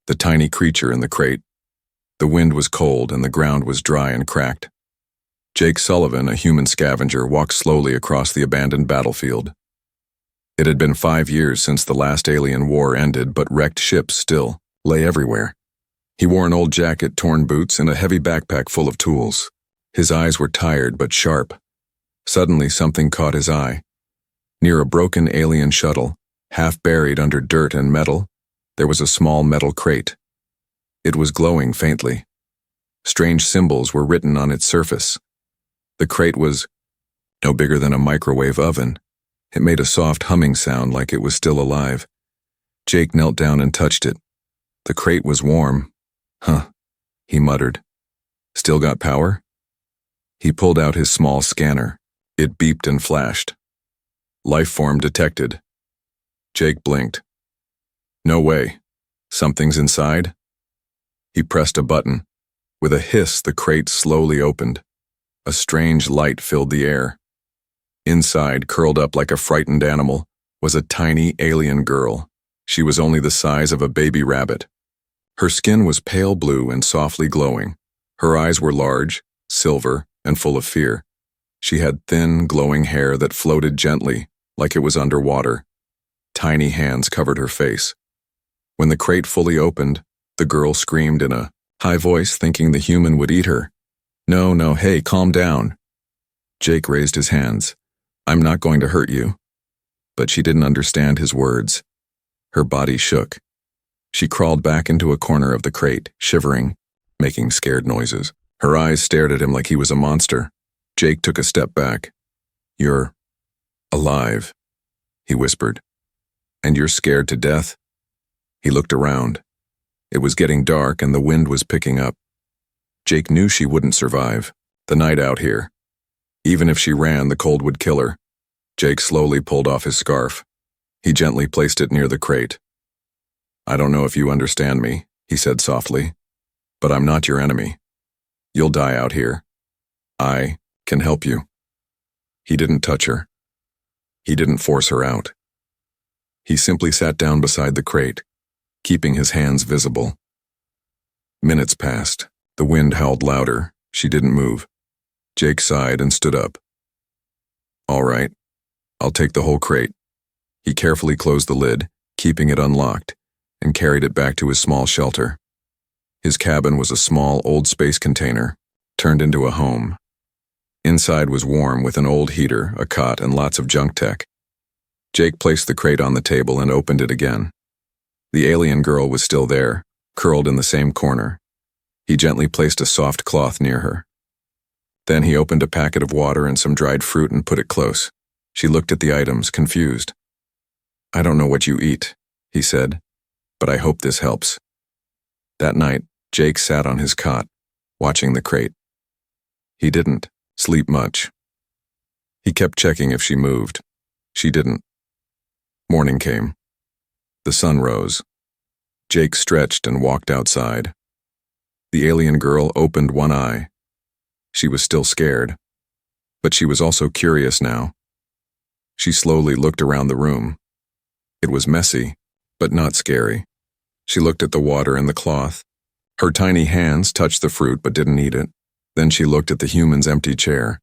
the tiny creature in the crate. The wind was cold and the ground was dry and cracked. Jake Sullivan, a human scavenger, walked slowly across the abandoned battlefield. It had been 5 years since the last alien war ended, but wrecked ships still lay everywhere. He wore an old jacket, torn boots, and a heavy backpack full of tools. His eyes were tired but sharp. Suddenly something caught his eye. Near a broken alien shuttle, half buried under dirt and metal, there was a small metal crate. It was glowing faintly. Strange symbols were written on its surface. The crate was no bigger than a microwave oven. It made a soft humming sound like it was still alive. Jake knelt down and touched it. The crate was warm. Huh, he muttered. Still got power? He pulled out his small scanner. It beeped and flashed. Life form detected. Jake blinked. No way. Something's inside? He pressed a button. With a hiss, the crate slowly opened. A strange light filled the air. Inside, curled up like a frightened animal, was a tiny alien girl. She was only the size of a baby rabbit. Her skin was pale blue and softly glowing. Her eyes were large, silver, and full of fear. She had thin, glowing hair that floated gently, like it was underwater. Tiny hands covered her face. When the crate fully opened, the girl screamed in a high voice, thinking the human would eat her. No, hey, calm down. Jake raised his hands. I'm not going to hurt you. But she didn't understand his words. Her body shook. She crawled back into a corner of the crate, shivering, making scared noises. Her eyes stared at him like he was a monster. Jake took a step back. You're alive, he whispered. And you're scared to death? He looked around. It was getting dark and the wind was picking up. Jake knew she wouldn't survive the night out here. Even if she ran, the cold would kill her. Jake slowly pulled off his scarf. He gently placed it near the crate. I don't know if you understand me, he said softly, but I'm not your enemy. You'll die out here. I can help you. He didn't touch her. He didn't force her out. He simply sat down beside the crate, keeping his hands visible. Minutes passed. The wind howled louder. She didn't move. Jake sighed and stood up. All right, I'll take the whole crate. He carefully closed the lid, keeping it unlocked, and carried it back to his small shelter. His cabin was a small, old space container, turned into a home. Inside was warm with an old heater, a cot, and lots of junk tech. Jake placed the crate on the table and opened it again. The alien girl was still there, curled in the same corner. He gently placed a soft cloth near her. Then he opened a packet of water and some dried fruit and put it close. She looked at the items, confused. I don't know what you eat, he said, but I hope this helps. That night, Jake sat on his cot, watching the crate. He didn't sleep much. He kept checking if she moved. She didn't. Morning came. The sun rose. Jake stretched and walked outside. The alien girl opened one eye. She was still scared, but she was also curious now. She slowly looked around the room. It was messy, but not scary. She looked at the water and the cloth. Her tiny hands touched the fruit but didn't eat it. Then she looked at the human's empty chair.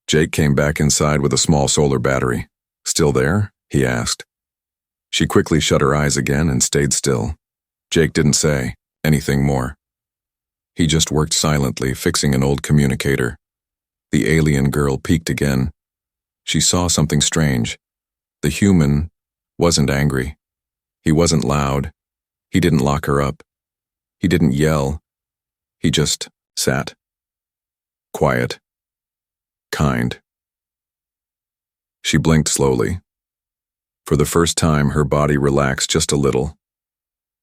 Jake came back inside with a small solar battery. Still there? He asked. She quickly shut her eyes again and stayed still. Jake didn't say anything more. He just worked silently, fixing an old communicator. The alien girl peeked again. She saw something strange. The human wasn't angry. He wasn't loud. He didn't lock her up. He didn't yell. He just sat. Quiet. Kind. She blinked slowly. For the first time, her body relaxed just a little.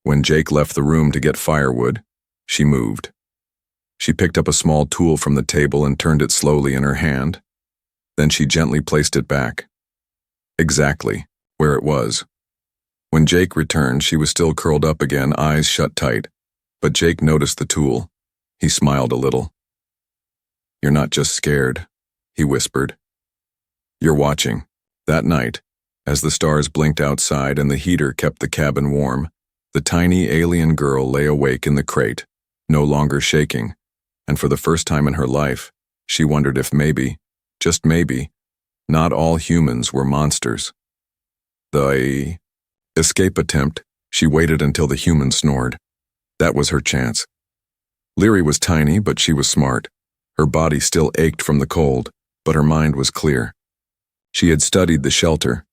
When Jake left the room to get firewood, she moved. She picked up a small tool from the table and turned it slowly in her hand. Then she gently placed it back. Exactly where it was. When Jake returned, she was still curled up again, eyes shut tight. But Jake noticed the tool. He smiled a little. You're not just scared, he whispered. You're watching. That night, as the stars blinked outside and the heater kept the cabin warm, The tiny alien girl lay awake in the crate, no longer shaking, and for the first time in her life, she wondered if maybe, just maybe, not all humans were monsters. The escape attempt, she waited until the human snored. That was her chance. Leary was tiny, but she was smart. Her body still ached from the cold, but her mind was clear. She had studied the shelter,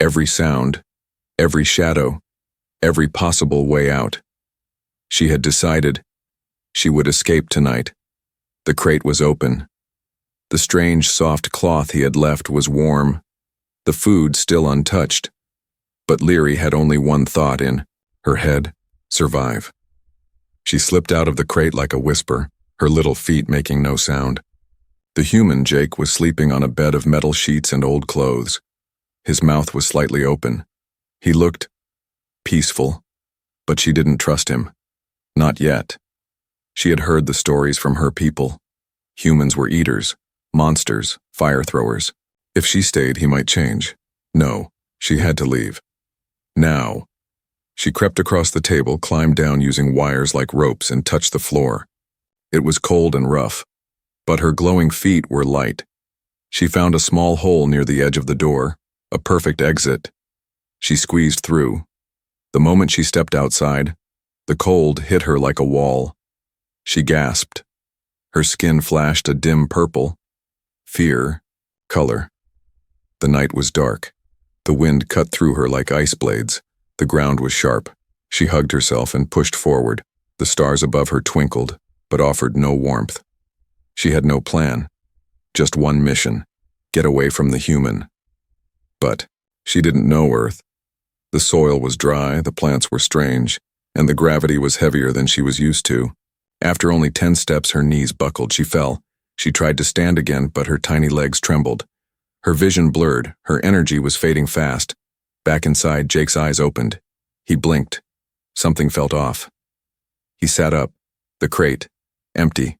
every sound, every shadow, every possible way out. She had decided she would escape tonight. The crate was open. The strange soft cloth he had left was warm, the food still untouched. But Leary had only one thought in her head: survive. She slipped out of the crate like a whisper, her little feet making no sound. The human Jake was sleeping on a bed of metal sheets and old clothes. His mouth was slightly open. He looked peaceful, but she didn't trust him. Not yet. She had heard the stories from her people. Humans were eaters, monsters, fire throwers. If she stayed, he might change. No, she had to leave. Now. She crept across the table, climbed down using wires like ropes, and touched the floor. It was cold and rough, but her glowing feet were light. She found a small hole near the edge of the door, a perfect exit. She squeezed through. The moment she stepped outside, the cold hit her like a wall. She gasped. Her skin flashed a dim purple. Fear, color. The night was dark. The wind cut through her like ice blades. The ground was sharp. She hugged herself and pushed forward. The stars above her twinkled, but offered no warmth. She had no plan. Just one mission: get away from the human. But she didn't know Earth. The soil was dry, the plants were strange, and the gravity was heavier than she was used to. After only 10 steps, her knees buckled. She fell. She tried to stand again, but her tiny legs trembled. Her vision blurred. Her energy was fading fast. Back inside, Jake's eyes opened. He blinked. Something felt off. He sat up. The crate. Empty.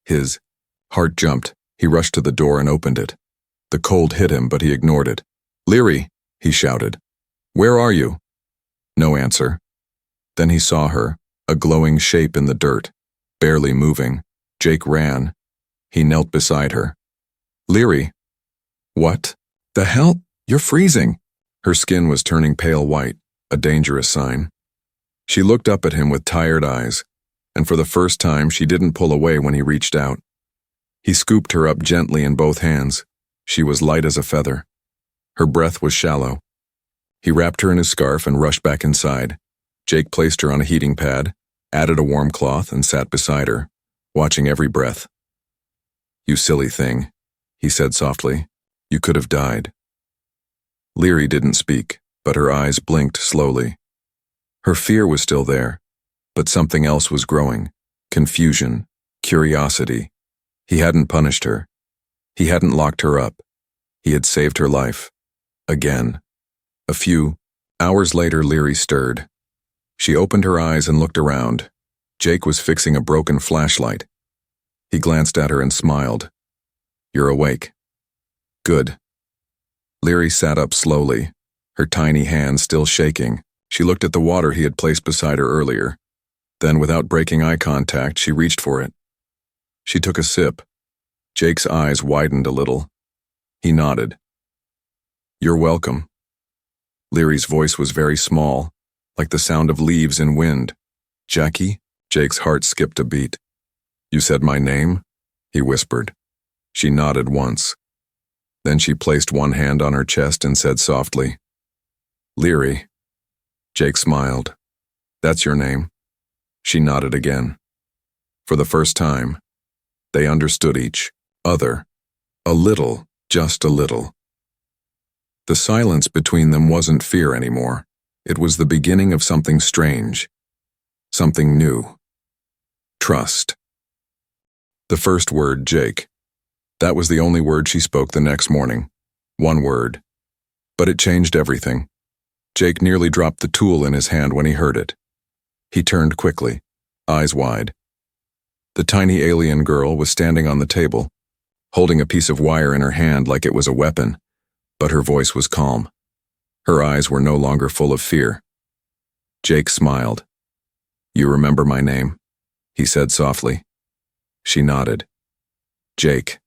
His heart jumped. He rushed to the door and opened it. The cold hit him, but he ignored it. "Leary!" he shouted. "Where are you?" No answer. Then he saw her, a glowing shape in the dirt, barely moving. Jake ran. He knelt beside her. "Leary." "What the hell? You're freezing." Her skin was turning pale white, a dangerous sign. She looked up at him with tired eyes, and for the first time she didn't pull away when he reached out. He scooped her up gently in both hands. She was light as a feather. Her breath was shallow. He wrapped her in his scarf and rushed back inside. Jake placed her on a heating pad, added a warm cloth, and sat beside her, watching every breath. "You silly thing," he said softly. "You could have died." Leary didn't speak, but her eyes blinked slowly. Her fear was still there, but something else was growing: confusion, curiosity. He hadn't punished her. He hadn't locked her up. He had saved her life. Again. A few hours later, Leary stirred. She opened her eyes and looked around. Jake was fixing a broken flashlight. He glanced at her and smiled. "You're awake." "Good." Leary sat up slowly, her tiny hands still shaking. She looked at the water he had placed beside her earlier. Then, without breaking eye contact, she reached for it. She took a sip. Jake's eyes widened a little. He nodded. "You're welcome." Leary's voice was very small, like the sound of leaves in wind. "Jackie?" Jake's heart skipped a beat. "You said my name?" he whispered. She nodded once. Then she placed one hand on her chest and said softly, "Leary." Jake smiled. "That's your name?" She nodded again. For the first time, they understood each other. A little, just a little. The silence between them wasn't fear anymore. It was the beginning of something strange. Something new. Trust. The first word, Jake. That was the only word she spoke the next morning. One word. But it changed everything. Jake nearly dropped the tool in his hand when he heard it. He turned quickly, eyes wide. The tiny alien girl was standing on the table, holding a piece of wire in her hand like it was a weapon, but her voice was calm. Her eyes were no longer full of fear. Jake smiled. You remember my name? He said softly. She nodded. Jake.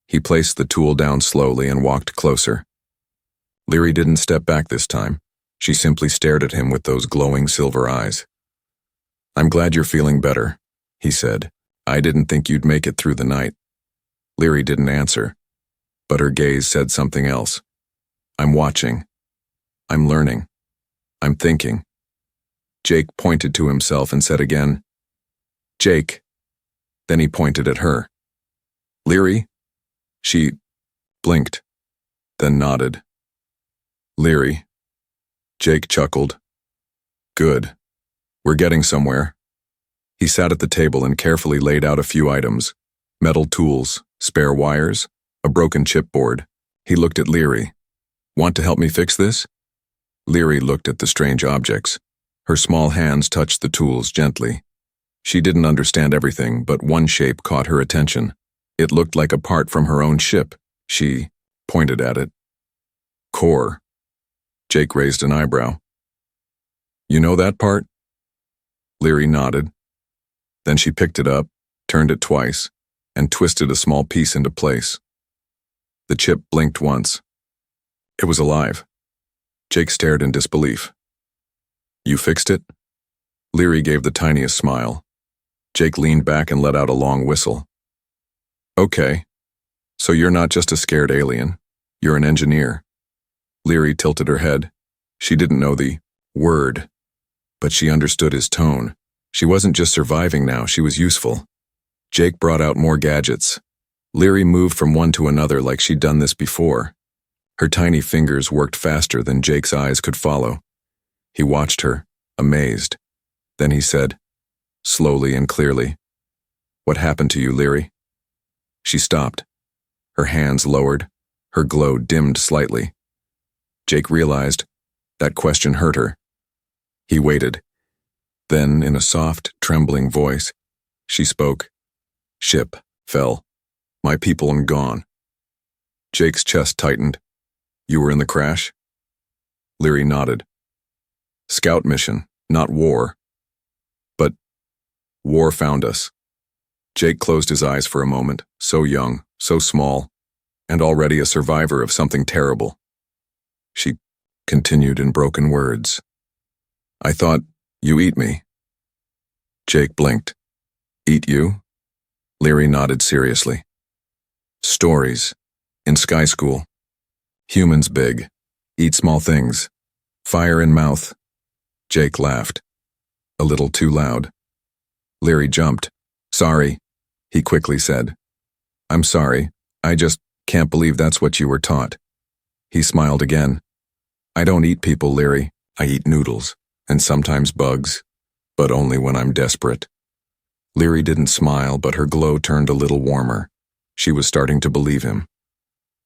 He placed the tool down slowly and walked closer. Leary didn't step back this time. She simply stared at him with those glowing silver eyes. I'm glad you're feeling better, he said. I didn't think you'd make it through the night. Leary didn't answer, but her gaze said something else. I'm watching. I'm learning. I'm thinking. Jake pointed to himself and said again, Jake. Then he pointed at her. Leary? She blinked, then nodded. Leary. Jake chuckled. Good. We're getting somewhere. He sat at the table and carefully laid out a few items. Metal tools, spare wires, a broken chipboard. He looked at Leary. Want to help me fix this? Leary looked at the strange objects. Her small hands touched the tools gently. She didn't understand everything, but one shape caught her attention. It looked like a part from her own ship. She pointed at it. Core. Jake raised an eyebrow. You know that part? Leary nodded. Then she picked it up, turned it twice, and twisted a small piece into place. The chip blinked once. It was alive. Jake stared in disbelief. You fixed it? Leary gave the tiniest smile. Jake leaned back and let out a long whistle. Okay. So you're not just a scared alien. You're an engineer. Leary tilted her head. She didn't know the word, but she understood his tone. She wasn't just surviving now, she was useful. Jake brought out more gadgets. Leary moved from one to another like she'd done this before. Her tiny fingers worked faster than Jake's eyes could follow. He watched her, amazed. Then he said, slowly and clearly, What happened to you, Leary? She stopped. Her hands lowered. Her glow dimmed slightly. Jake realized that question hurt her. He waited. Then, in a soft, trembling voice, she spoke. Ship fell. My people am gone. Jake's chest tightened. You were in the crash? Leary nodded. Scout mission, not war. But war found us. Jake closed his eyes for a moment, so young, so small, and already a survivor of something terrible. She continued in broken words. I thought, you eat me. Jake blinked. Eat you? Leary nodded seriously. Stories. In sky school. Humans big. Eat small things. Fire in mouth. Jake laughed. A little too loud. Leary jumped. Sorry, he quickly said. I'm sorry. I just can't believe that's what you were taught. He smiled again. I don't eat people, Leary. I eat noodles. And sometimes bugs. But only when I'm desperate. Leary didn't smile, but her glow turned a little warmer. She was starting to believe him.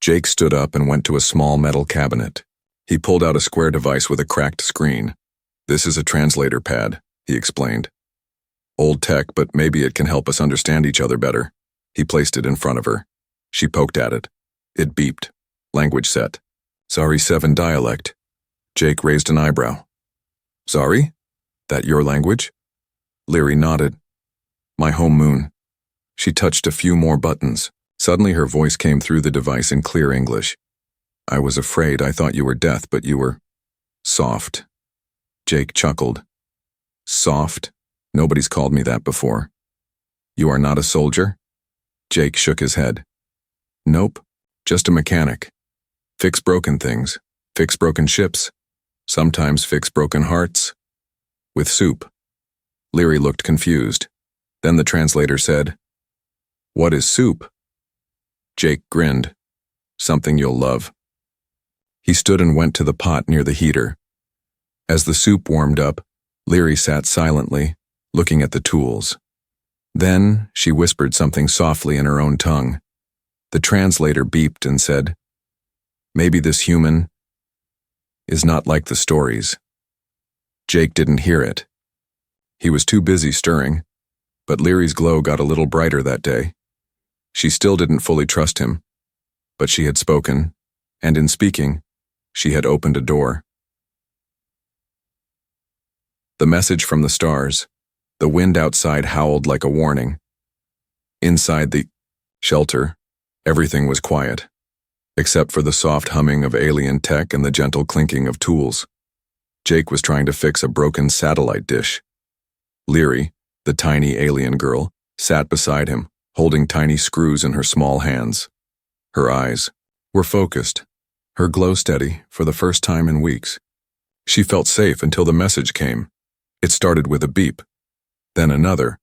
Jake stood up and went to a small metal cabinet. He pulled out a square device with a cracked screen. This is a translator pad, he explained. Old tech, but maybe it can help us understand each other better. He placed it in front of her. She poked at it. It beeped. Language set. Sorry 7 dialect. Jake raised an eyebrow. Sorry? That your language? Leary nodded. My home moon. She touched a few more buttons. Suddenly her voice came through the device in clear English. I was afraid. I thought you were death, but you were soft. Jake chuckled. Soft? Nobody's called me that before. You are not a soldier? Jake shook his head. Nope, just a mechanic. Fix broken things. Fix broken ships. Sometimes fix broken hearts. With soup. Leary looked confused. Then the translator said, What is soup? Jake grinned. Something you'll love. He stood and went to the pot near the heater. As the soup warmed up, Leary sat silently, looking at the tools. Then she whispered something softly in her own tongue. The translator beeped and said, Maybe this human is not like the stories. Jake didn't hear it. He was too busy stirring, but Leary's glow got a little brighter that day. She still didn't fully trust him, but she had spoken, and in speaking, she had opened a door. The message from the stars. The wind outside howled like a warning. Inside the shelter, everything was quiet, except for the soft humming of alien tech and the gentle clinking of tools. Jake was trying to fix a broken satellite dish. Leary, the tiny alien girl, sat beside him, holding tiny screws in her small hands. Her eyes were focused, her glow steady for the first time in weeks. She felt safe until the message came. It started with a beep, then another,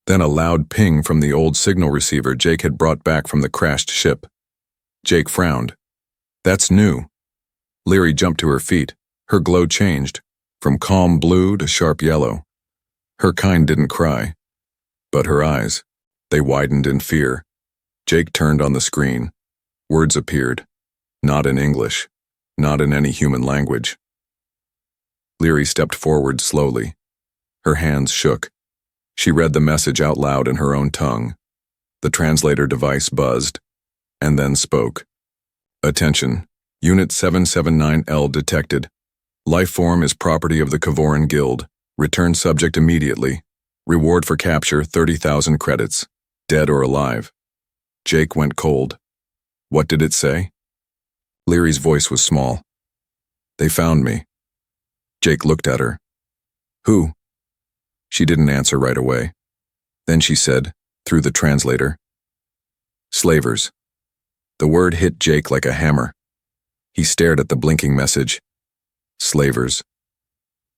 then a loud ping from the old signal receiver Jake had brought back from the crashed ship. Jake frowned. That's new. Leary jumped to her feet. Her glow changed, from calm blue to sharp yellow. Her kind didn't cry, but her eyes, they widened in fear. Jake turned on the screen. Words appeared, not in English, not in any human language. Leary stepped forward slowly. Her hands shook. She read the message out loud in her own tongue. The translator device buzzed, and then spoke. Attention, Unit 779L detected. Life form is property of the Kavoran Guild. Return subject immediately. Reward for capture 30,000 credits. Dead or alive. Jake went cold. What did it say? Leary's voice was small. They found me. Jake looked at her. Who? She didn't answer right away. Then she said, through the translator, Slavers. The word hit Jake like a hammer. He stared at the blinking message. Slavers.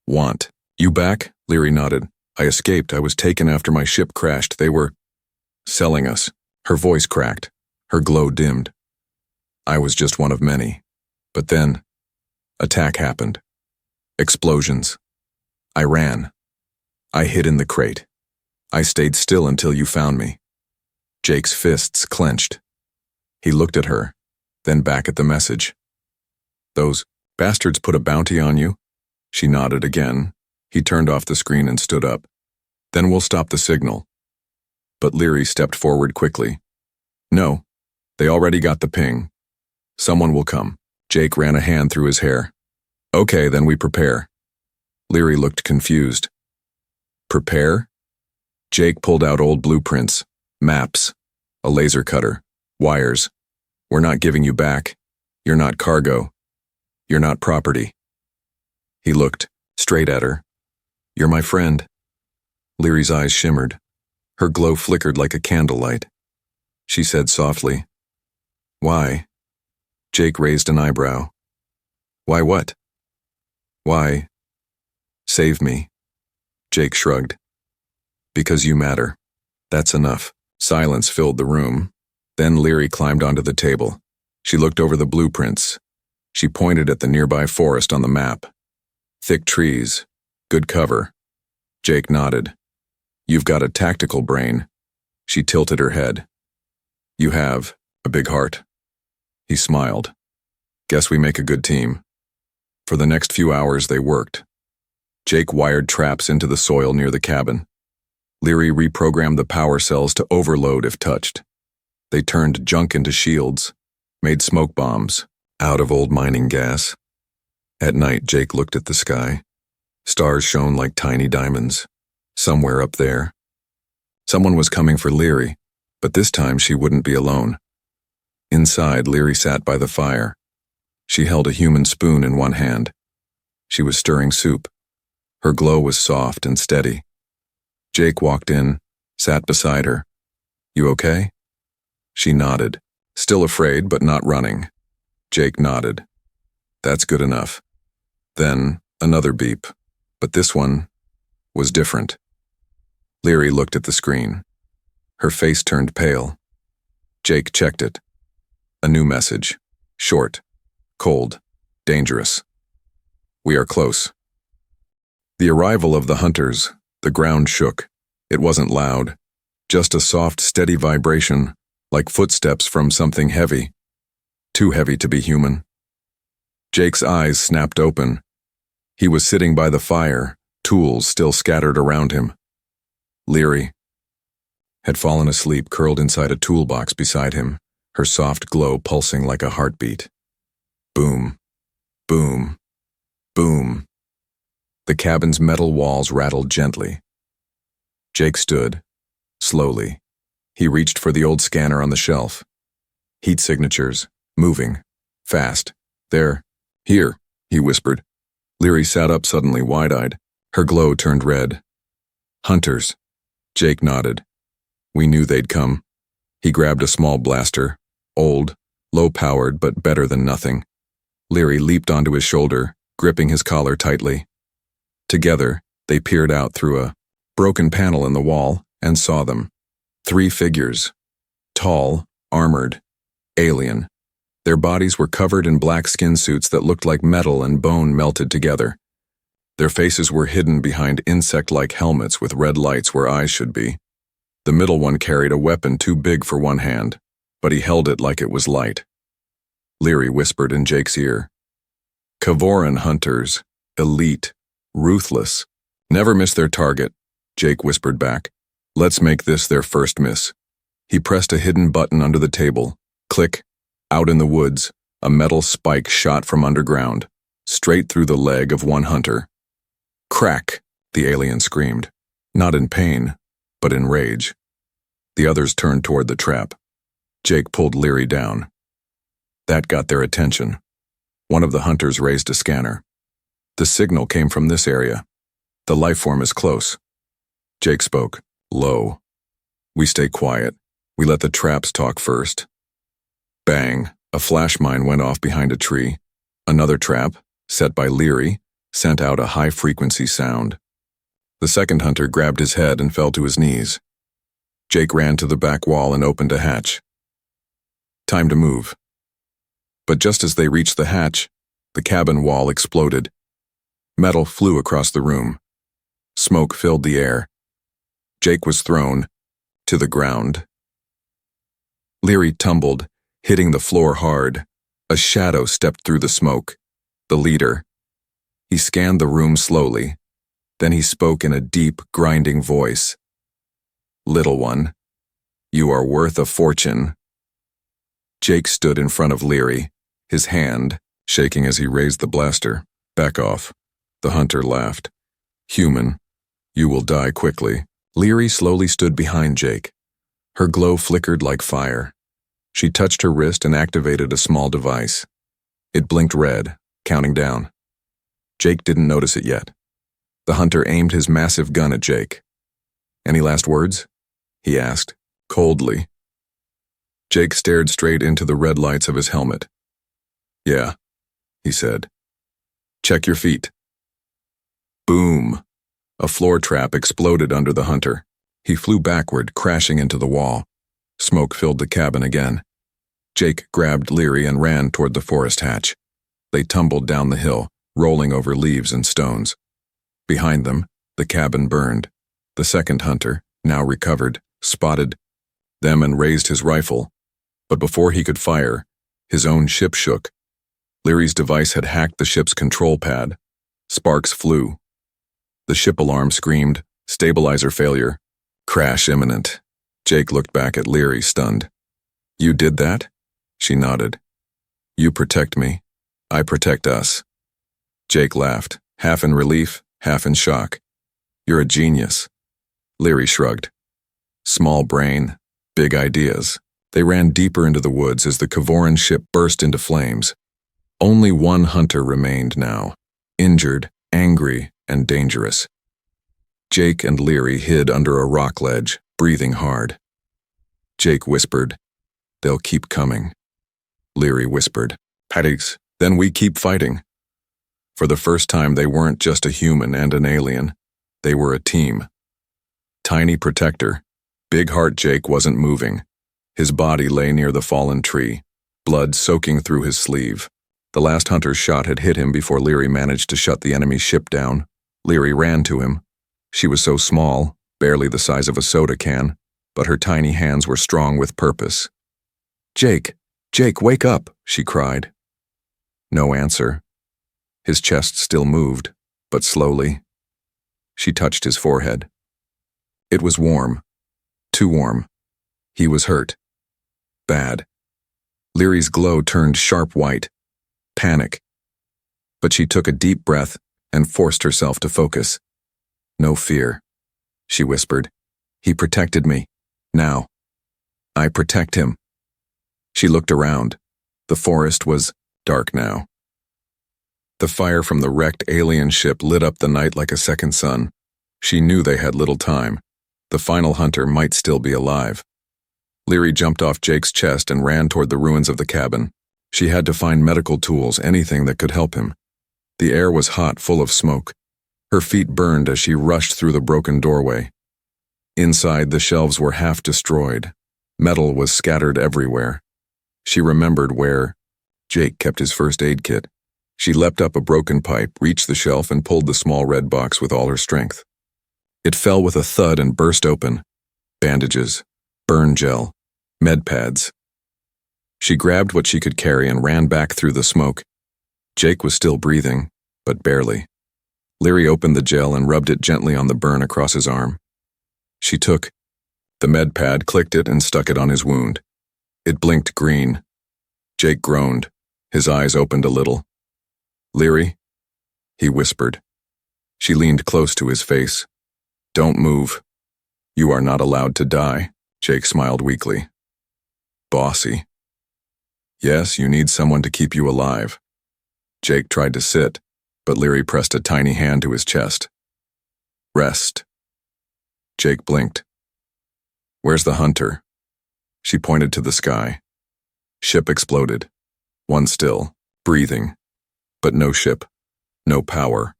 Want. You back? Leary nodded. I escaped. I was taken after my ship crashed. They were selling us. Her voice cracked. Her glow dimmed. I was just one of many. But then, attack happened. Explosions. I ran. I hid in the crate. I stayed still until you found me. Jake's fists clenched. He looked at her, then back at the message. Those bastards put a bounty on you? She nodded again. He turned off the screen and stood up. Then we'll stop the signal. But Leary stepped forward quickly. No, they already got the ping. Someone will come. Jake ran a hand through his hair. Okay, then we prepare. Leary looked confused. Prepare? Jake pulled out old blueprints, maps, a laser cutter, wires. We're not giving you back. You're not cargo. You're not property. He looked straight at her. You're my friend. Leary's eyes shimmered. Her glow flickered like a candlelight. She said softly, Why? Jake raised an eyebrow. Why what? Why? Save me. Jake shrugged. Because you matter. That's enough. Silence filled the room. Then Leary climbed onto the table. She looked over the blueprints. She pointed at the nearby forest on the map. Thick trees. Good cover. Jake nodded. You've got a tactical brain. She tilted her head. You have a big heart. He smiled. Guess we make a good team. For the next few hours they worked. Jake wired traps into the soil near the cabin. Leary reprogrammed the power cells to overload if touched. They turned junk into shields, made smoke bombs out of old mining gas. At night, Jake looked at the sky. Stars shone like tiny diamonds, somewhere up there. Someone was coming for Leary, but this time she wouldn't be alone. Inside, Leary sat by the fire. She held a human spoon in one hand. She was stirring soup. Her glow was soft and steady. Jake walked in, sat beside her. You okay? She nodded, still afraid but not running. Jake nodded. That's good enough. Then, another beep, but this one was different. Leary looked at the screen. Her face turned pale. Jake checked it. A new message. Short, cold, dangerous. We are close. The arrival of the hunters, the ground shook. It wasn't loud, just a soft, steady vibration, like footsteps from something heavy. Too heavy to be human. Jake's eyes snapped open. He was sitting by the fire, tools still scattered around him. Leary had fallen asleep, curled inside a toolbox beside him, her soft glow pulsing like a heartbeat. Boom, boom, boom. The cabin's metal walls rattled gently. Jake stood, slowly. He reached for the old scanner on the shelf. Heat signatures, moving, fast. There. Here, he whispered. Leary sat up suddenly, wide-eyed. Her glow turned red. Hunters. Jake nodded. We knew they'd come. He grabbed a small blaster, old, low-powered, but better than nothing. Leary leaped onto his shoulder, gripping his collar tightly. Together, they peered out through a broken panel in the wall and saw them. 3 figures. Tall, armored, alien. Their bodies were covered in black skin suits that looked like metal and bone melted together. Their faces were hidden behind insect-like helmets with red lights where eyes should be. The middle one carried a weapon too big for one hand, but he held it like it was light. Leary whispered in Jake's ear. Kavoran hunters, elite, ruthless. Never miss their target, Jake whispered back. Let's make this their first miss. He pressed a hidden button under the table. Click. Out in the woods, a metal spike shot from underground, straight through the leg of one hunter. Crack, the alien screamed, not in pain, but in rage. The others turned toward the trap. Jake pulled Leary down. That got their attention. One of the hunters raised a scanner. The signal came from this area. The life form is close. Jake spoke, low. We stay quiet. We let the traps talk first. Bang, a flash mine went off behind a tree. Another trap, set by Leary, sent out a high-frequency sound. The second hunter grabbed his head and fell to his knees. Jake ran to the back wall and opened a hatch. Time to move. But just as they reached the hatch, the cabin wall exploded. Metal flew across the room. Smoke filled the air. Jake was thrown to the ground. Leary tumbled, hitting the floor hard. A shadow stepped through the smoke. The leader. He scanned the room slowly. Then he spoke in a deep, grinding voice. Little one, you are worth a fortune. Jake stood in front of Leary, his hand shaking as he raised the blaster. Back off. The hunter laughed. Human, you will die quickly. Leary slowly stood behind Jake. Her glow flickered like fire. She touched her wrist and activated a small device. It blinked red, counting down. Jake didn't notice it yet. The hunter aimed his massive gun at Jake. Any last words? He asked, coldly. Jake stared straight into the red lights of his helmet. Yeah, he said. Check your feet. Boom. A floor trap exploded under the hunter. He flew backward, crashing into the wall. Smoke filled the cabin again. Jake grabbed Leary and ran toward the forest hatch. They tumbled down the hill, rolling over leaves and stones. Behind them, the cabin burned. The second hunter, now recovered, spotted them and raised his rifle. But before he could fire, his own ship shook. Leary's device had hacked the ship's control pad. Sparks flew. The ship alarm screamed, stabilizer failure, crash imminent. Jake looked back at Leary, stunned. You did that? She nodded. You protect me. I protect us. Jake laughed, half in relief, half in shock. You're a genius. Leary shrugged. Small brain, big ideas. They ran deeper into the woods as the Kavoran ship burst into flames. Only one hunter remained now, injured, angry, and dangerous. Jake and Leary hid under a rock ledge, breathing hard. Jake whispered, They'll keep coming. Leary whispered, Paddies, then we keep fighting. For the first time, they weren't just a human and an alien. They were a team. Tiny protector. Big heart Jake wasn't moving. His body lay near the fallen tree, blood soaking through his sleeve. The last hunter's shot had hit him before Leary managed to shut the enemy ship down. Leary ran to him. She was so small, barely the size of a soda can, but her tiny hands were strong with purpose. Jake, wake up, she cried. No answer. His chest still moved, but slowly. She touched his forehead. It was warm. Too warm. He was hurt. Bad. Leary's glow turned sharp white. Panic. But she took a deep breath, and forced herself to focus. "No fear," she whispered. "He protected me. Now I protect him." She looked around. The forest was dark now. The fire from the wrecked alien ship lit up the night like a second sun. She knew they had little time. The final hunter might still be alive. Leary jumped off Jake's chest and ran toward the ruins of the cabin. She had to find medical tools, anything that could help him. The air was hot, full of smoke. Her feet burned as she rushed through the broken doorway. Inside, the shelves were half destroyed. Metal was scattered everywhere. She remembered where Jake kept his first aid kit. She leapt up a broken pipe, reached the shelf, and pulled the small red box with all her strength. It fell with a thud and burst open. Bandages, burn gel, med pads. She grabbed what she could carry and ran back through the smoke. Jake was still breathing, but barely. Leary opened the gel and rubbed it gently on the burn across his arm. She took the med pad, clicked it, and stuck it on his wound. It blinked green. Jake groaned. His eyes opened a little. "Leary?" he whispered. She leaned close to his face. "Don't move. You are not allowed to die," Jake smiled weakly. "Bossy." "Yes, you need someone to keep you alive." Jake tried to sit, but Leary pressed a tiny hand to his chest. "Rest." Jake blinked. "Where's the hunter?" She pointed to the sky. Ship exploded. One still, breathing. But no ship, no power.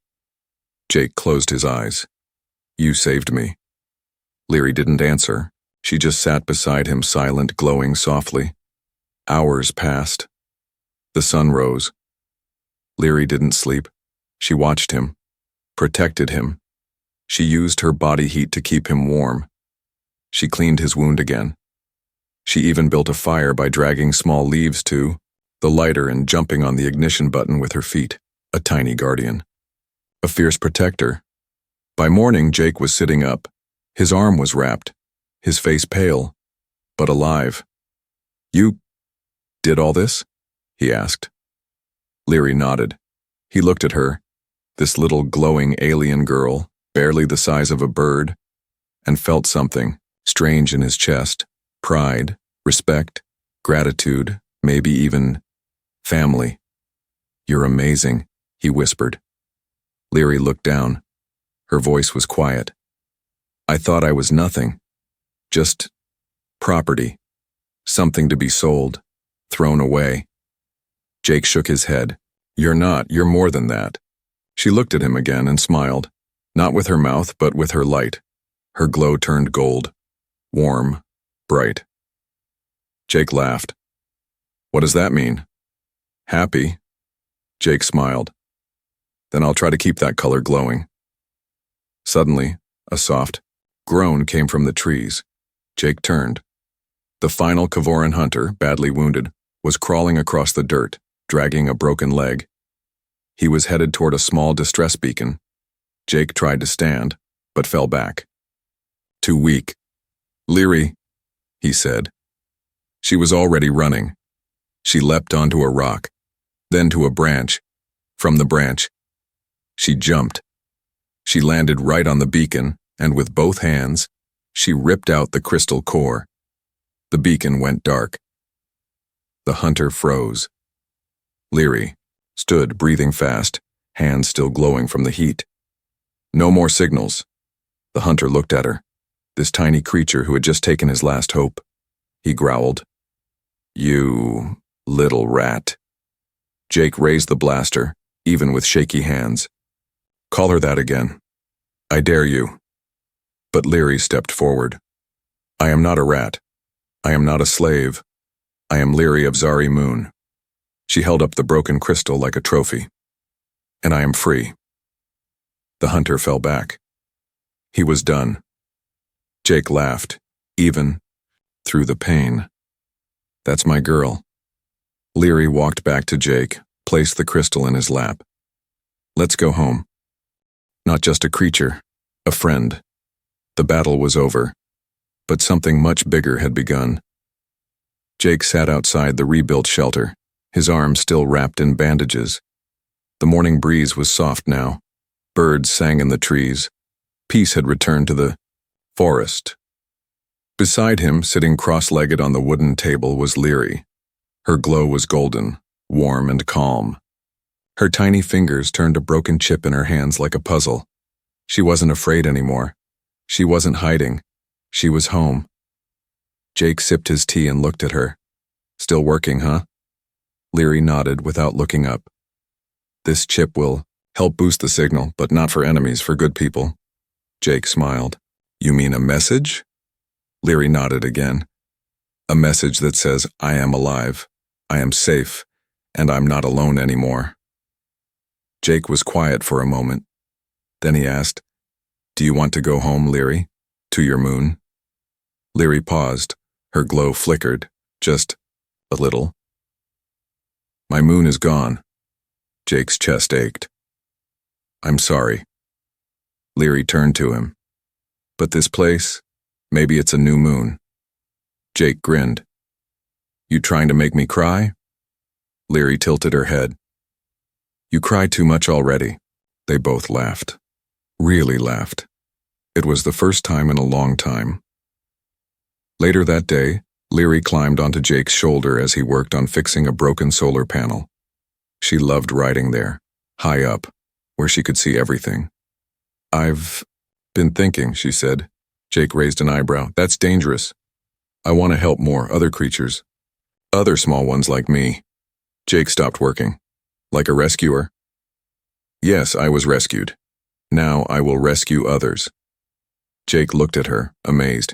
Jake closed his eyes. "You saved me." Leary didn't answer. She just sat beside him, silent, glowing softly. Hours passed. The sun rose. Leary didn't sleep. She watched him, protected him. She used her body heat to keep him warm. She cleaned his wound again. She even built a fire by dragging small leaves to the lighter and jumping on the ignition button with her feet. A tiny guardian. A fierce protector. By morning, Jake was sitting up. His arm was wrapped, his face pale, but alive. "You did all this?" he asked. Leary nodded. He looked at her, this little glowing alien girl, barely the size of a bird, and felt something strange in his chest. Pride, respect, gratitude, maybe even family. "You're amazing," he whispered. Leary looked down. Her voice was quiet. "I thought I was nothing. Just property. Something to be sold, thrown away." Jake shook his head. "You're not. You're more than that." She looked at him again and smiled, not with her mouth but with her light. Her glow turned gold. Warm, bright. Jake laughed. "What does that mean?" "Happy." Jake smiled. "Then I'll try to keep that color glowing." Suddenly, a soft groan came from the trees. Jake turned. The final Kavoran hunter, badly wounded, was crawling across the dirt, dragging a broken leg. He was headed toward a small distress beacon. Jake tried to stand, but fell back. Too weak. "Leary," he said. She was already running. She leapt onto a rock, then to a branch. From the branch, she jumped. She landed right on the beacon, and with both hands, she ripped out the crystal core. The beacon went dark. The hunter froze. Leary stood, breathing fast, hands still glowing from the heat. No more signals. The hunter looked at her, this tiny creature who had just taken his last hope. He growled, "You little rat." Jake raised the blaster, even with shaky hands. "Call her that again. I dare you." But Leary stepped forward. "I am not a rat. I am not a slave. I am Leary of Zari Moon." She held up the broken crystal like a trophy. "And I am free." The hunter fell back. He was done. Jake laughed, even through the pain. "That's my girl." Leary walked back to Jake, placed the crystal in his lap. "Let's go home." Not just a creature, a friend. The battle was over, but something much bigger had begun. Jake sat outside the rebuilt shelter, his arms still wrapped in bandages. The morning breeze was soft now, Birds sang in the trees. Peace had returned to the forest. Beside him, sitting cross-legged on the wooden table, was Leary. Her glow was golden, warm and calm. Her tiny fingers turned a broken chip in her hands like a puzzle. She wasn't afraid anymore. She wasn't hiding. She was home. Jake sipped his tea and looked at her. Still working, huh? Leary nodded without looking up. This chip will help boost the signal, but not for enemies, for good people. Jake smiled. You mean a message? Leary nodded again. A message that says, I am alive, I am safe, and I'm not alone anymore. Jake was quiet for a moment. Then he asked, Do you want to go home, Leary? To your moon? Leary paused. Her glow flickered, just a little. My moon is gone. Jake's chest ached. I'm sorry. Leary turned to him. But this place, maybe it's a new moon. Jake grinned. You trying to make me cry? Leary tilted her head. You cry too much already. They both laughed. Really laughed. It was the first time in a long time. Later that day, Leary climbed onto Jake's shoulder as he worked on fixing a broken solar panel. She loved riding there, high up, where she could see everything. I've been thinking, she said. Jake raised an eyebrow. That's dangerous. I want to help more other creatures. Other small ones like me. Jake stopped working. Like a rescuer? Yes, I was rescued. Now I will rescue others. Jake looked at her, amazed.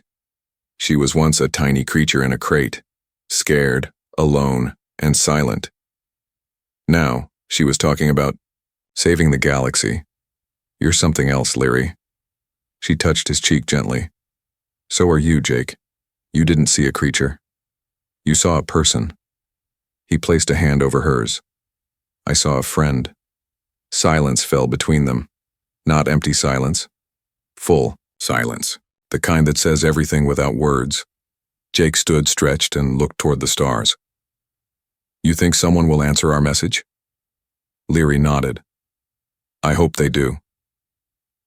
She was once a tiny creature in a crate, scared, alone, and silent. Now, she was talking about saving the galaxy. You're something else, Leary. She touched his cheek gently. So are you, Jake. You didn't see a creature. You saw a person. He placed a hand over hers. I saw a friend. Silence fell between them. Not empty silence. Full silence. The kind that says everything without words. Jake stood stretched and looked toward the stars. You think someone will answer our message? Leary nodded. I hope they do.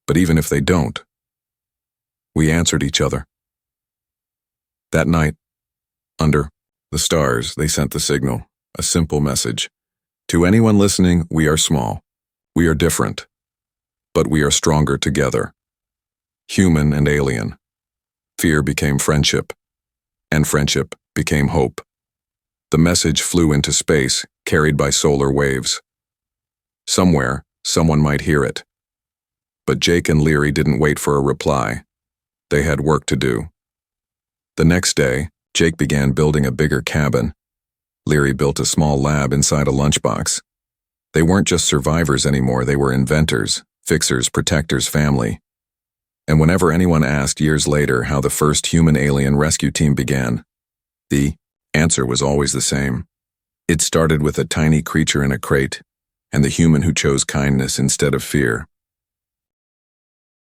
But even if they don't, we answered each other. That night, under the stars, they sent the signal, a simple message. To anyone listening, we are small. We are different. But we are stronger together. Human and alien. Fear became friendship. And friendship became hope. The message flew into space, carried by solar waves. Somewhere, someone might hear it. But Jake and Leary didn't wait for a reply. They had work to do. The next day, Jake began building a bigger cabin. Leary built a small lab inside a lunchbox. They weren't just survivors anymore, they were inventors, fixers, protectors, family. And whenever anyone asked years later how the first human-alien rescue team began, the answer was always the same. It started with a tiny creature in a crate, and the human who chose kindness instead of fear.